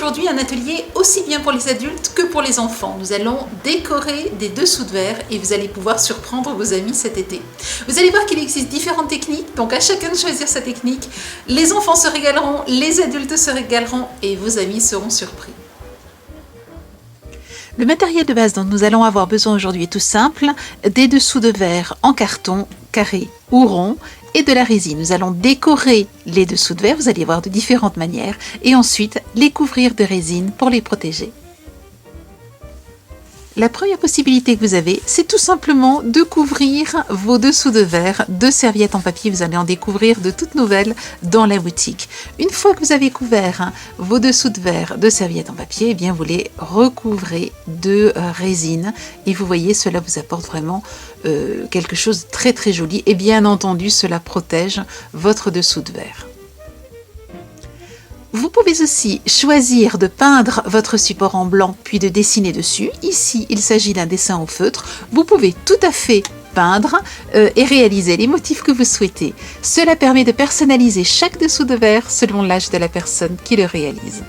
aujourd'hui un atelier aussi bien pour les adultes que pour les enfants. Nous allons décorer des dessous de verre et vous allez pouvoir surprendre vos amis cet été. Vous allez voir qu'il existe différentes techniques, donc à chacun de choisir sa technique. Les enfants se régaleront, les adultes se régaleront et vos amis seront surpris. Le matériel de base dont nous allons avoir besoin aujourd'hui est tout simple, des dessous de verre en carton, carré ou rond, et de la résine. Nous allons décorer les dessous de verre, vous allez voir de différentes manières, et ensuite les couvrir de résine pour les protéger. La première possibilité que vous avez, c'est tout simplement de couvrir vos dessous de verre de serviettes en papier. Vous allez en découvrir de toutes nouvelles dans la boutique. Une fois que vous avez couvert vos dessous de verre de serviettes en papier, eh bien vous les recouvrez de résine. Et vous voyez, cela vous apporte vraiment quelque chose de très très joli. Et bien entendu, cela protège votre dessous de verre. Vous pouvez aussi choisir de peindre votre support en blanc puis de dessiner dessus. Ici, il s'agit d'un dessin au feutre. Vous pouvez tout à fait peindre et réaliser les motifs que vous souhaitez. Cela permet de personnaliser chaque dessous de verre selon l'âge de la personne qui le réalise.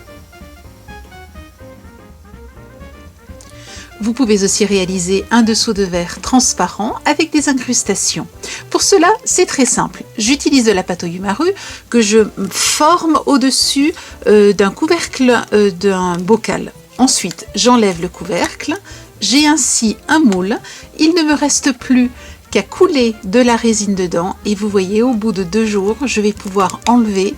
Vous pouvez aussi réaliser un dessous de verre transparent avec des incrustations. Pour cela, c'est très simple. J'utilise de la pâte au yumaru que je forme au-dessus d'un couvercle d'un bocal. Ensuite, j'enlève le couvercle. J'ai ainsi un moule. Il ne me reste plus qu'à couler de la résine dedans. Et vous voyez, au bout de 2 jours, je vais pouvoir enlever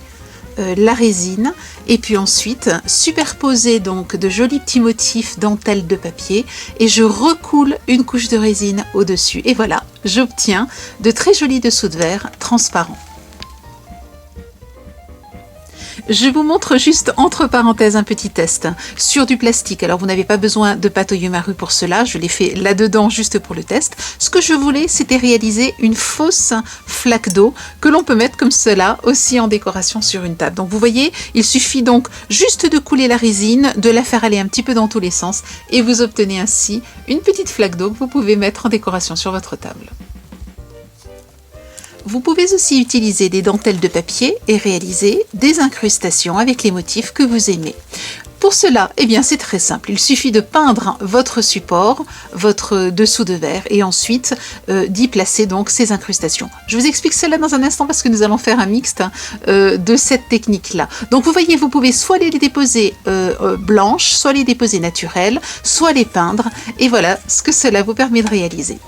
la résine et puis ensuite superposer donc de jolis petits motifs dentelle de papier et je recoule une couche de résine au-dessus et voilà, j'obtiens de très jolis dessous de verre transparents. Je vous montre juste entre parenthèses un petit test sur du plastique. Alors vous n'avez pas besoin de pâte au yumaru pour cela, je l'ai fait là-dedans juste pour le test. Ce que je voulais, c'était réaliser une fausse flaque d'eau que l'on peut mettre comme cela aussi en décoration sur une table. Donc vous voyez, il suffit donc juste de couler la résine, de la faire aller un petit peu dans tous les sens et vous obtenez ainsi une petite flaque d'eau que vous pouvez mettre en décoration sur votre table. Vous pouvez aussi utiliser des dentelles de papier et réaliser des incrustations avec les motifs que vous aimez. Pour cela, eh bien, c'est très simple. Il suffit de peindre votre support, votre dessous de verre et ensuite d'y placer donc ces incrustations. Je vous explique cela dans un instant parce que nous allons faire un mixte de cette technique-là. Donc vous voyez, vous pouvez soit les déposer blanches, soit les déposer naturelles, soit les peindre et voilà ce que cela vous permet de réaliser.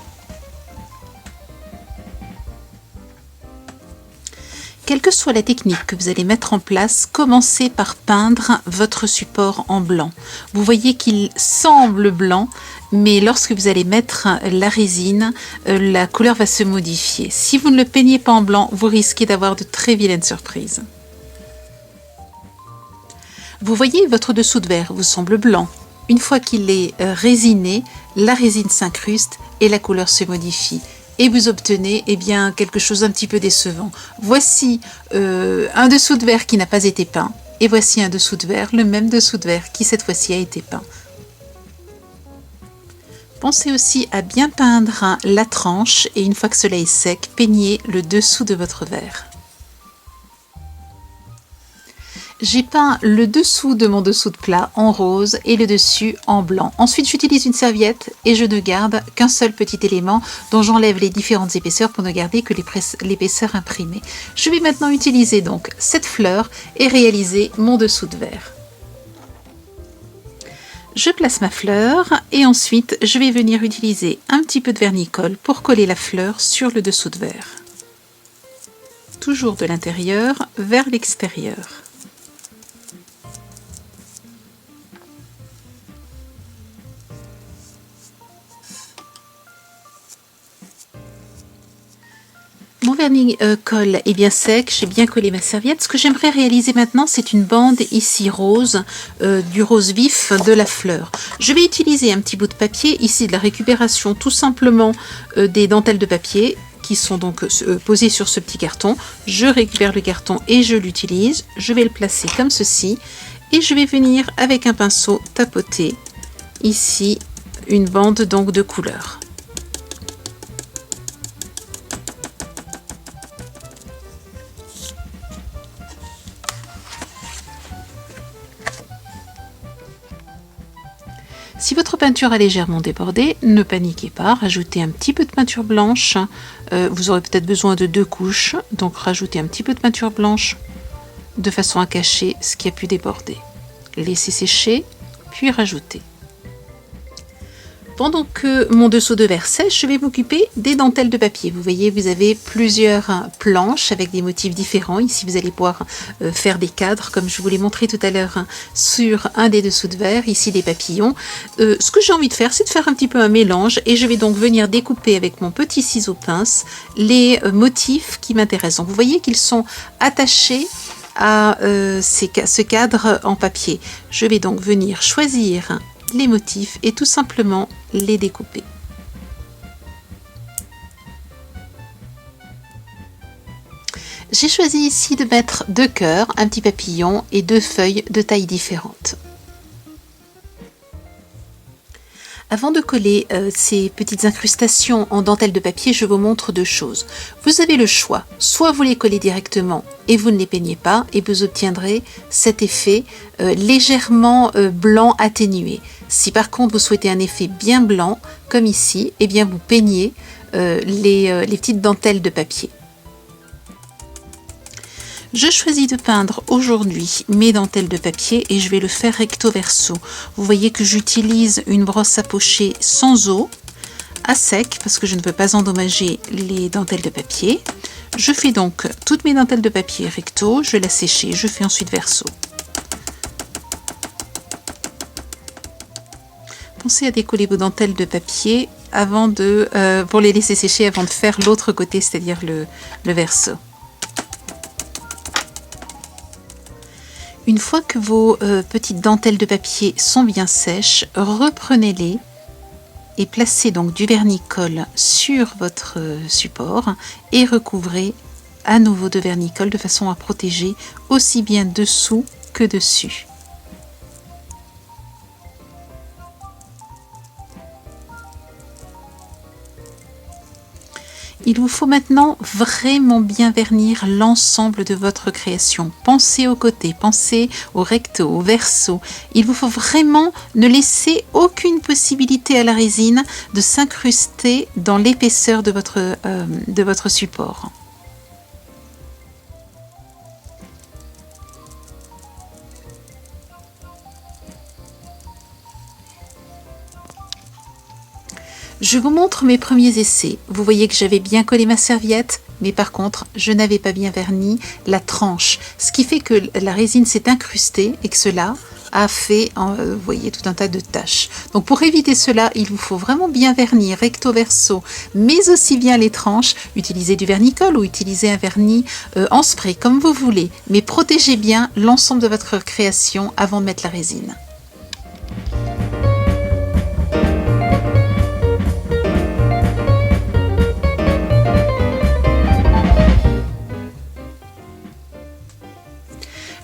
Quelle que soit la technique que vous allez mettre en place, commencez par peindre votre support en blanc. Vous voyez qu'il semble blanc, mais lorsque vous allez mettre la résine, la couleur va se modifier. Si vous ne le peignez pas en blanc, vous risquez d'avoir de très vilaines surprises. Vous voyez, votre dessous de verre vous semble blanc. Une fois qu'il est résiné, la résine s'incruste et la couleur se modifie. Et vous obtenez eh bien, quelque chose d'un petit peu décevant. Voici un dessous de verre qui n'a pas été peint. Et voici un dessous de verre, le même dessous de verre qui cette fois-ci a été peint. Pensez aussi à bien peindre la tranche et une fois que cela est sec, peignez le dessous de votre verre. J'ai peint le dessous de mon dessous de plat en rose et le dessus en blanc. Ensuite, j'utilise une serviette et je ne garde qu'un seul petit élément dont j'enlève les différentes épaisseurs pour ne garder que l'épaisseur imprimée. Je vais maintenant utiliser donc cette fleur et réaliser mon dessous de verre. Je place ma fleur et ensuite je vais venir utiliser un petit peu de vernis-colle pour coller la fleur sur le dessous de verre. Toujours de l'intérieur vers l'extérieur. Mon vernis-colle est bien sec, j'ai bien collé ma serviette. Ce que j'aimerais réaliser maintenant, c'est une bande ici rose, du rose vif de la fleur. Je vais utiliser un petit bout de papier, ici de la récupération tout simplement des dentelles de papier qui sont donc posées sur ce petit carton. Je récupère le carton et je l'utilise. Je vais le placer comme ceci et je vais venir avec un pinceau tapoter ici une bande donc de couleur. Si votre peinture a légèrement débordé, ne paniquez pas, rajoutez un petit peu de peinture blanche. Vous aurez peut-être besoin de 2 couches, donc rajoutez un petit peu de peinture blanche de façon à cacher ce qui a pu déborder. Laissez sécher, puis rajoutez. Pendant que mon dessous de verre sèche, je vais m'occuper des dentelles de papier. Vous voyez, vous avez plusieurs planches avec des motifs différents. Ici, vous allez pouvoir faire des cadres, comme je vous l'ai montré tout à l'heure sur un des dessous de verre. Ici, des papillons. Ce que j'ai envie de faire, c'est de faire un petit peu un mélange. Et je vais donc venir découper avec mon petit ciseau pince les motifs qui m'intéressent. Donc, vous voyez qu'ils sont attachés à ce cadre en papier. Je vais donc venir choisir les motifs et tout simplement les découper. J'ai choisi ici de mettre 2 cœurs, un petit papillon et 2 feuilles de tailles différentes. Avant de coller ces petites incrustations en dentelle de papier, je vous montre 2 choses. Vous avez le choix, soit vous les collez directement et vous ne les peignez pas et vous obtiendrez cet effet légèrement blanc atténué. Si par contre vous souhaitez un effet bien blanc, comme ici, eh bien vous peignez les petites dentelles de papier. Je choisis de peindre aujourd'hui mes dentelles de papier et je vais le faire recto verso. Vous voyez que j'utilise une brosse à pocher sans eau, à sec, parce que je ne veux pas endommager les dentelles de papier. Je fais donc toutes mes dentelles de papier recto, je laisse sécher, je fais ensuite verso. Pensez à décoller vos dentelles de papier pour les laisser sécher avant de faire l'autre côté, c'est-à-dire le verso. Une fois que vos petites dentelles de papier sont bien sèches, reprenez-les et placez donc du vernis-colle sur votre support et recouvrez à nouveau de vernis-colle de façon à protéger aussi bien dessous que dessus. Il vous faut maintenant vraiment bien vernir l'ensemble de votre création. Pensez aux côtés, pensez au recto, au verso. Il vous faut vraiment ne laisser aucune possibilité à la résine de s'incruster dans l'épaisseur de votre support. Je vous montre mes premiers essais. Vous voyez que j'avais bien collé ma serviette, mais par contre, je n'avais pas bien verni la tranche. Ce qui fait que la résine s'est incrustée et que cela a fait, vous voyez, tout un tas de taches. Donc pour éviter cela, il vous faut vraiment bien vernir recto verso, mais aussi bien les tranches. Utilisez du vernis-colle ou utilisez un vernis en spray, comme vous voulez. Mais protégez bien l'ensemble de votre création avant de mettre la résine.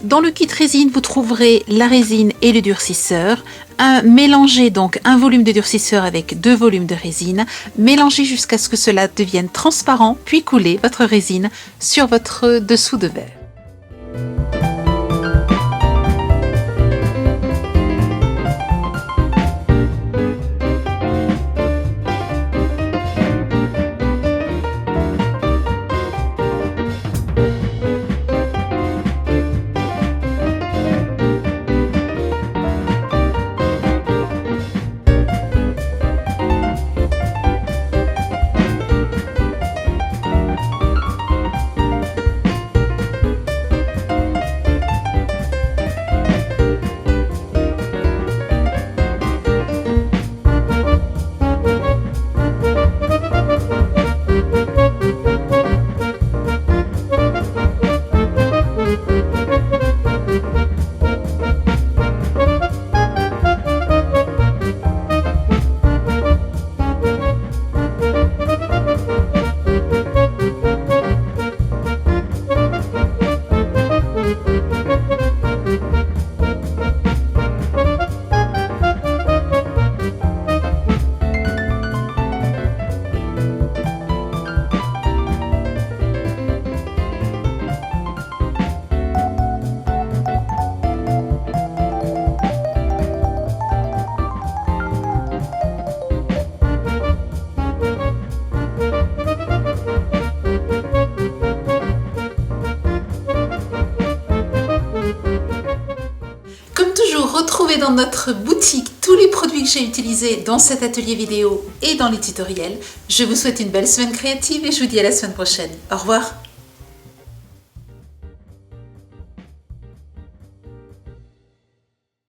Dans le kit résine, vous trouverez la résine et le durcisseur. Mélangez donc un volume de durcisseur avec 2 volumes de résine. Mélangez jusqu'à ce que cela devienne transparent, puis coulez votre résine sur votre dessous de verre. retrouver dans notre boutique tous les produits que j'ai utilisés dans cet atelier vidéo et dans les tutoriels. Je vous souhaite une belle semaine créative et je vous dis à la semaine prochaine. Au revoir.